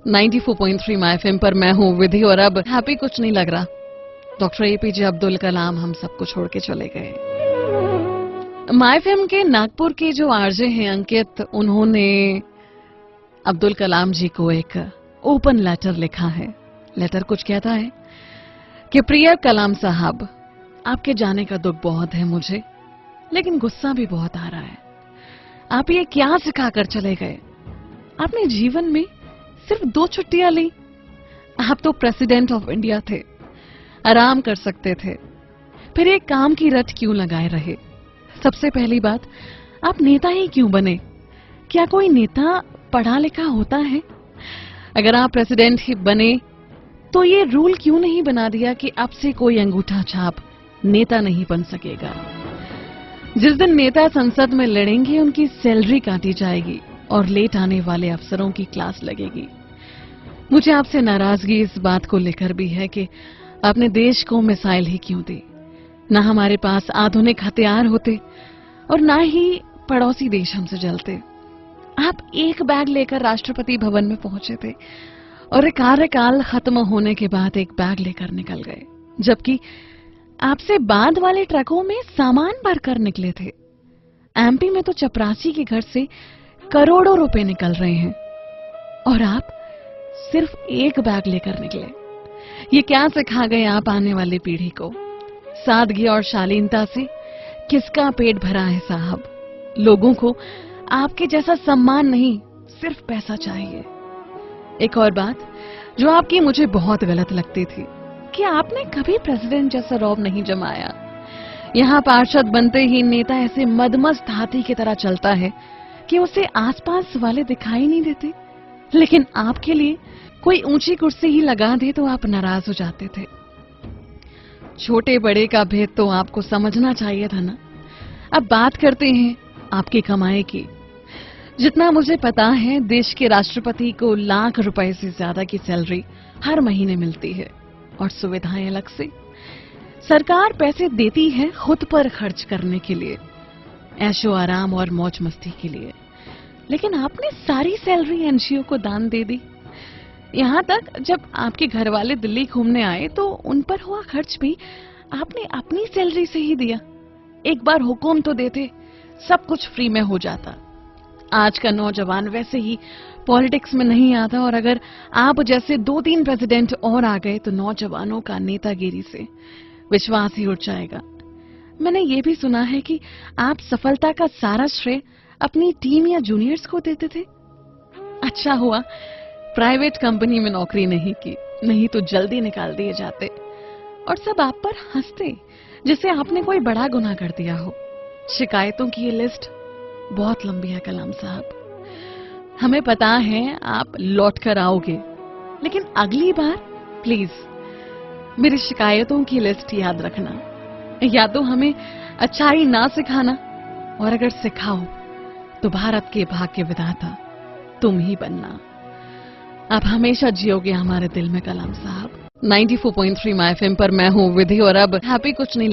94.3 my FM पर मैं हूँ विधि और अब हैप्पी कुछ नहीं लग रहा। डॉक्टर एपीजे अब्दुल कलाम हम सबको छोड़ के चले गए। माय एफएम के नागपुर के जो आरजे हैं अंकित, उन्होंने अब्दुल कलाम जी को एक ओपन लेटर लिखा है। लेटर कुछ कहता है कि प्रिय कलाम साहब, आपके जाने का दुख बहुत है मुझे, लेकिन गुस्सा भी बहुत आ रहा है। आप ये क्या सिखा कर चले गए? आपने जीवन में सिर्फ 2 छुट्टियां ली। आप तो प्रेसिडेंट ऑफ इंडिया थे, आराम कर सकते थे, फिर एक काम की रट क्यों लगाए रहे? सबसे पहली बात, आप नेता ही क्यों बने? क्या कोई नेता पढ़ा लिखा होता है? अगर आप प्रेसिडेंट ही बने तो ये रूल क्यों नहीं बना दिया कि अब से कोई अंगूठा छाप नेता नहीं बन सकेगा? जिस दिन नेता संसद में लड़ेंगे उनकी सैलरी काटी जाएगी और लेट आने वाले अफसरों की क्लास लगेगी। मुझे आपसे नाराजगी इस बात को लेकर भी है कि आपने देश को मिसाइल ही क्यों दी? ना हमारे पास आधुनिक हथियार होते और ना ही पड़ोसी देश हमसे जलते। आप एक बैग लेकर राष्ट्रपति भवन में पहुंचे थे और कार्यकाल खत्म होने के बाद एक बैग लेकर निकल गए, जबकि आपसे बाद वाले ट्रकों में सामान भरकर निकले थे। एमपी में तो चपरासी के घर से करोड़ों रुपए निकल रहे हैं और आप सिर्फ एक बैग लेकर निकले। ये क्या सिखा गए आप आने वाली पीढ़ी को? सादगी और शालीनता से किसका पेट भरा है साहब? लोगों को आपके जैसा सम्मान नहीं, सिर्फ पैसा चाहिए। एक और बात जो आपकी मुझे बहुत गलत लगती थी कि आपने कभी प्रेसिडेंट जैसा रौब नहीं जमाया। यहाँ पार्षद बनते ही नेता ऐसे मदमस्त हाथी की तरह चलता है कि उसे आसपास वाले दिखाई नहीं देते, लेकिन आपके लिए कोई ऊंची कुर्सी ही लगा दे तो आप नाराज हो जाते थे। छोटे बड़े का भेद तो आपको समझना चाहिए था ना। अब बात करते हैं आपकी कमाई की। जितना मुझे पता है, देश के राष्ट्रपति को लाख रुपए से ज्यादा की सैलरी हर महीने मिलती है और सुविधाएं अलग से। सरकार पैसे देती है खुद पर खर्च करने के लिए, ऐशो आराम और मौज मस्ती के लिए, लेकिन आपने सारी सैलरी एनजीओ को दान दे दी। यहाँ तक जब आपके घर वाले दिल्ली घूमने आए तो उन पर हुआ खर्च भी आपने अपनी सैलरी से ही दिया। एक बार हुक्म तो देते, सब कुछ फ्री में हो जाता। आज का नौजवान वैसे ही पॉलिटिक्स में नहीं आता और अगर आप जैसे 2-3 प्रेसिडेंट और आ गए तो नौजवानों का नेतागिरी से विश्वास ही उठ जाएगा। मैंने ये भी सुना है कि आप सफलता का सारा श्रेय अपनी टीम या जूनियर्स को देते थे। अच्छा हुआ प्राइवेट कंपनी में नौकरी नहीं की, नहीं तो जल्दी निकाल दिए जाते और सब आप पर हंसते जैसे आपने कोई बड़ा गुनाह कर दिया हो। शिकायतों की ये लिस्ट बहुत लंबी है कलाम साहब। हमें पता है आप लौट कर आओगे, लेकिन अगली बार प्लीज मेरी शिकायतों की लिस्ट याद रखना। या तो हमें अच्छाई ना सिखाना, और अगर सिखाओ तो भारत के भाग्य विधाता तुम ही बनना। आप हमेशा जियोगे हमारे दिल में कलाम साहब। 94.3 माय एफएम पर मैं हूँ विधि और अब हैप्पी कुछ नहीं लग